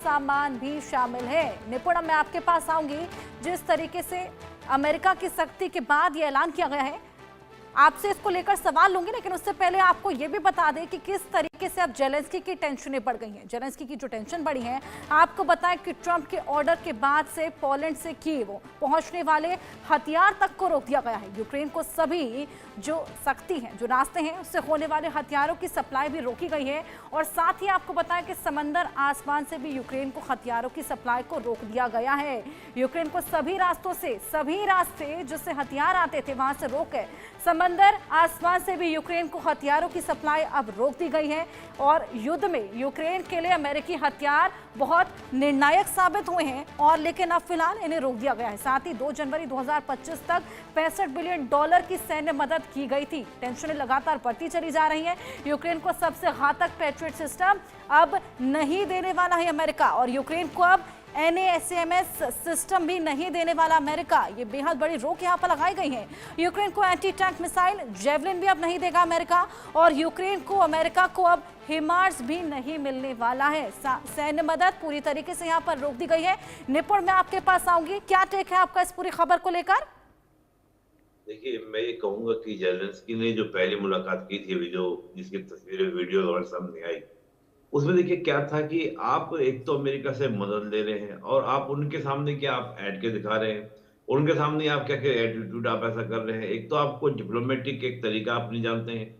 सामान भी शामिल है। निपुण, मैं आपके पास आऊंगी। जिस तरीके से अमेरिका की सख्ती के बाद ये ऐलान किया गया है, आपसे इसको लेकर सवाल लूंगी, लेकिन उससे पहले आपको ये भी बता दें कि किस तरीके से अब जेलेंस्की की टेंशनें बढ़ गई हैं। जेलेंस्की की जो टेंशन बढ़ी है, आपको बताएं कि ट्रंप के ऑर्डर के बाद से पोलैंड से कीव पहुंचने वाले हथियार तक को रोक दिया गया है। यूक्रेन को सभी जो सख्ती है, जो रास्ते हैं, उससे होने वाले हथियारों की सप्लाई भी रोकी गई है। और साथ ही आपको बताएं कि समंदर आसमान से भी यूक्रेन को हथियारों की सप्लाई को रोक दिया गया है। यूक्रेन को सभी रास्तों से, सभी रास्ते जिससे हथियार आते थे वहां से रोक है। समंदर आसमान से भी यूक्रेन को हथियारों की सप्लाई अब रोक दी गई है। और युद्ध में यूक्रेन के लिए अमेरिकी हथियार बहुत निर्णायक साबित हुए हैं, और लेकिन अब फिलहाल इन्हें रोक दिया गया है। साथ ही 2 जनवरी 2025 तक $65 बिलियन की सैन्य मदद की गई थी। टेंशनें लगातार बढ़ती चली जा रही हैं। यूक्रेन को सबसे घातक पैट्रियट सिस्टम अब नहीं देने वाला है अमेरिका, और यूक्रेन को अब NASAMS सिस्टम भी नहीं देने वाला अमेरिका। ये बेहद बड़ी रोक यहाँ पर लगाई गई है। यूक्रेन को एंटी टैंक मिसाइल जेवलिन भी अब नहीं देगा अमेरिका, और यूक्रेन को, अमेरिका को अब हिमार्स भी नहीं मिलने वाला है। सैन्य मदद पूरी तरीके से यहाँ पर रोक दी गई है। निपुण, मैं आपके पास आऊंगी, क्या टेक है आपका इस पूरी खबर को लेकर? देखिए, मैं ये कहूंगा कि जेलेंस्की ने जो पहली मुलाकात की थी, जो जिसकी तस्वीरें वीडियो हमारे सामने आई, उसमें देखिए क्या था कि आप एक तो अमेरिका से मदद ले रहे हैं और आप उनके सामने क्या आप ऐड के दिखा रहे हैं, उनके सामने आप क्या क्या एटीट्यूड आप ऐसा कर रहे हैं। एक तो आपको डिप्लोमेटिक एक तरीका आप नहीं जानते हैं,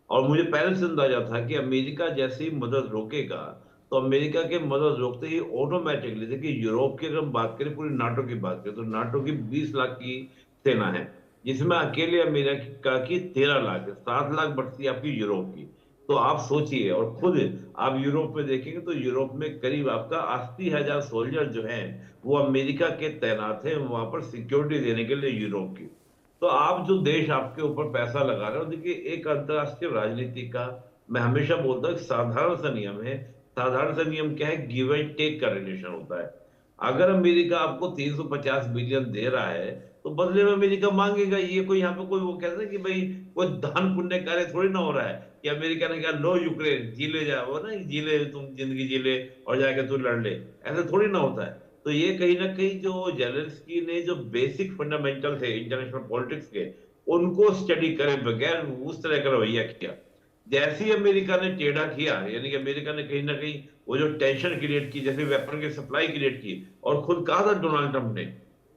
और मुझे पहले से अंदाजा था कि अमेरिका जैसे ही मदद रोकेगा, तो अमेरिका के मदद रोकते ही ऑटोमेटिकली, देखिए यूरोप की अगर हम बात करें, पूरी नाटो की बात करें, तो नाटो की 20 लाख की सेना है, जिसमें अकेले अमेरिका की 13 लाख है, 7 लाख बढ़ती है आपकी यूरोप की। तो आप सोचिए, और खुद आप यूरोप में देखेंगे तो यूरोप में करीब आपका 80,000 सोल्जर जो हैं वो अमेरिका के तैनात हैं वहां पर सिक्योरिटी देने के लिए यूरोप की। तो आप जो देश आपके ऊपर पैसा लगा रहे हो, देखिए एक अंतरराष्ट्रीय राजनीति का मैं हमेशा बोलता हूँ साधारण सा नियम है। साधारण सा नियम क्या है? गिव एंड टेक का रिलेशन होता है। अगर अमेरिका आपको 350 बिलियन दे रहा है, तो बदले में अमेरिका मांगेगा। ये कोई यहाँ पे कोई वो कहता है कि भाई कोई दान पुण्य कार्य थोड़ी ना हो रहा है कि अमेरिका ने कहा लो यूक्रेन जी ले जाओ ना, जी ले, तुम जिंदगी जी ले और जाके तू लड़ ले, ऐसा थोड़ी ना होता है। तो ये कहीं ना कहीं जो जेलेंस्की ने जो बेसिक फंडामेंटल थे इंटरनेशनल पॉलिटिक्स के, उनको स्टडी करे बगैर उस तरह का रवैया किया। जैसे ही अमेरिका ने टेढ़ा किया, यानी कि अमेरिका ने कहीं ना कहीं वो जो टेंशन क्रिएट की, जैसे वेपन की सप्लाई क्रिएट की, और खुद कहा था डोनाल्ड ट्रंप ने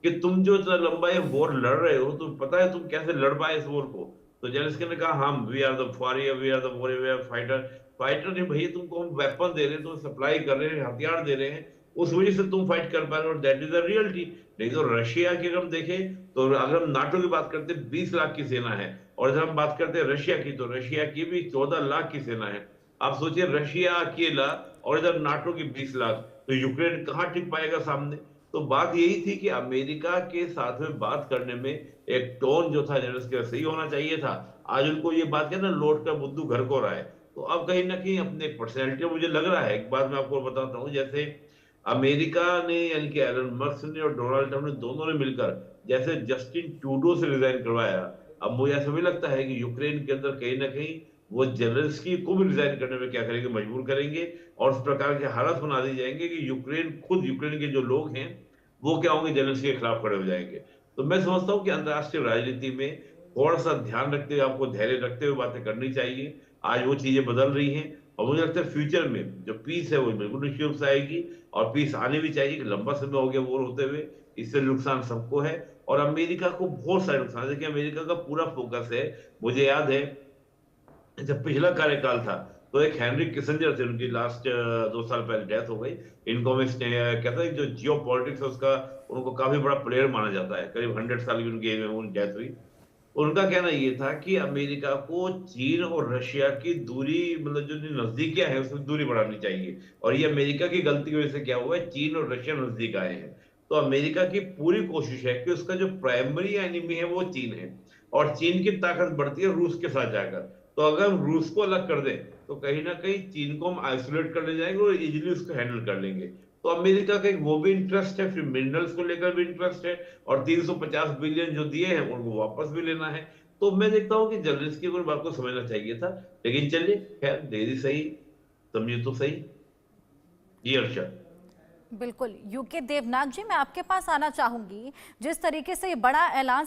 कि तुम जो इतना लंबा ये वॉर लड़ रहे हो, तुम पता है तुम कैसे लड़ पाए इस वॉर को? तो जेलेंस्की ने कहा हम we are the warrior, we are the warrior fighter. Fighter नहीं भैया, तुमको हम वेपन दे रहे हैं, तुम सप्लाई कर रहे हैं, हथियार दे रहे हैं, उस वजह से तुम फाइट कर पा रहे हो, और दैट इज द रियलिटी। नहीं तो रशिया की अगर हम देखें, तो अगर हम नाटो की बात करते हैं 20 लाख की सेना है, और जब हम बात करते हैं रशिया की, तो रशिया की भी 14 लाख की सेना है। आप सोचिए रशिया अकेला, और इधर नाटो की 20 लाख, तो यूक्रेन कहां टिक पाएगा सामने? तो बात यही थी कि अमेरिका के साथ में बात करने में एक टोन जो था जेलेंस्की सही होना चाहिए था। आज उनको ये बात है ना, लौट कर बुद्धू घर को रहा है। तो अब कहीं ना कहीं अपने पर्सनैलिटी, मुझे लग रहा है, एक बात मैं आपको बताता हूँ, जैसे अमेरिका ने यानी कि एलन मस्क ने और डोनाल्ड ट्रंप ने दोनों ने मिलकर जैसे जस्टिन ट्रूडो से रिजाइन करवाया, अब मुझे ऐसा भी लगता है कि यूक्रेन के अंदर कहीं ना कहीं वो जेलेंस्की को भी रिजाइन करने में क्या करेंगे, मजबूर करेंगे, और उस प्रकार के हालात बना दी जाएंगे कि यूक्रेन खुद, यूक्रेन के जो लोग हैं वो क्या होंगे, जेलेंस्की के खिलाफ खड़े हो जाएंगे। तो मैं समझता हूँ कि अंतर्राष्ट्रीय राजनीति में थोड़ा सा ध्यान रखते हुए, आपको धैर्य रखते हुए बातें करनी चाहिए। आज वो चीजें बदल रही हैं, और मुझे लगता है फ्यूचर में जो पीस है वो बिल्कुल निश्चित रूप से आएगी, और पीस आनी भी चाहिए। कि लंबा समय हो गया वॉर होते हुए, इससे नुकसान सबको है, और अमेरिका को बहुत सारे नुकसान है। देखिए अमेरिका का पूरा फोकस है, मुझे याद है जब पिछला कार्यकाल था, तो एक हेनरी किसिंजर थे, उनकी लास्ट 2 साल पहले डेथ हो गई। इकोनॉमिस्ट ने कहता है जो जियो पॉलिटिक्स है उसका, उनको काफी बड़ा प्लेयर माना जाता है, करीब 100 साल की उनकी एज में उनकी डेथ हुई। उनका कहना ये था कि अमेरिका को चीन और रशिया की दूरी, मतलब जो नजदीकियां हैं उसमें दूरी बढ़ानी चाहिए, और ये अमेरिका की गलती की वजह से क्या हुआ है, चीन और रशिया नजदीक आए हैं। तो अमेरिका की पूरी कोशिश है कि उसका जो प्राइमरी एनिमी है वो चीन है, और चीन की ताकत बढ़ती है रूस के साथ जाकर। तो अगर हम रूस को अलग कर दें, तो कहीं ना कहीं चीन को हम आइसोलेट कर ले जाएंगे और इजिली उसको हैंडल कर लेंगे। तो अमेरिका का एक वो भी इंटरेस्ट है, फिर मिनरल्स को लेकर भी इंटरेस्ट है, और 350 बिलियन जो दिए हैं उनको वापस भी लेना है। तो मैं देखता हूँ कि जेलेंस्की को बात को समझना चाहिए था, लेकिन चलिए खैर, देरी सही, समझिए तो सही। जी अर्षद। बिल्कुल। यूके देवनाग जी, मैं आपके पास आना चाहूंगी। जिस तरीके से ये बड़ा ऐलान